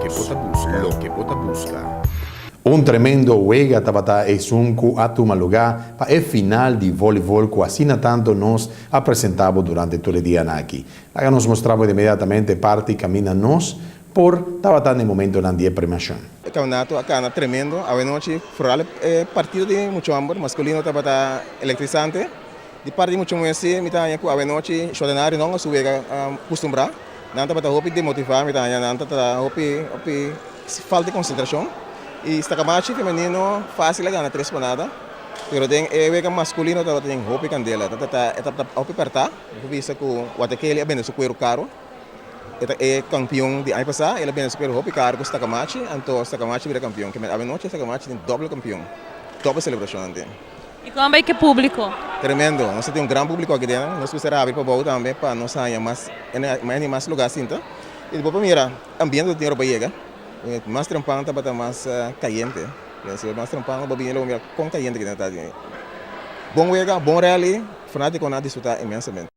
Lo que bota busca. Un tremendo juego tabata es un atumaluga para el final de voleibol que así tanto nos ha presentado durante todo el día aquí. Acá nos mostramos inmediatamente parte y camina nos por tabata en el momento de la premiación. El campeonato acá es tremendo. A noche fue el partido de mucho hambre masculino tabata electrizante. De parte mucho muy así, mitad ya a noche jornada no sube acostumbrar. Nanta tabata hopi de motivar, mitad ya nanta tabata hopi falta de concentración. E esta camacha femenino fácil ganhar 3 por nada. Pero tem o masculino tem roupa candela. Tá roupa apertar. Eu vi isso com o ataque é bem su cuero caro. É campeão de ano passado, ele é bem su cuero roupa caro com esta camacha. Então esta camacha vira campeão. Que a noite esta camacha tem doble campeão. Doble celebração tem. E como é que é público? Tremendo. Nós temos um grande público aqui dentro. Nós precisamos abrir para o também para nós sair mais lugar assim, tá? E depois mira, ambiente do dinheiro para chegar. Más trampante para más caliente. Más trampante para bien con caliente que está. Bom juega, bom rally, fanático a disfrutar imensamente.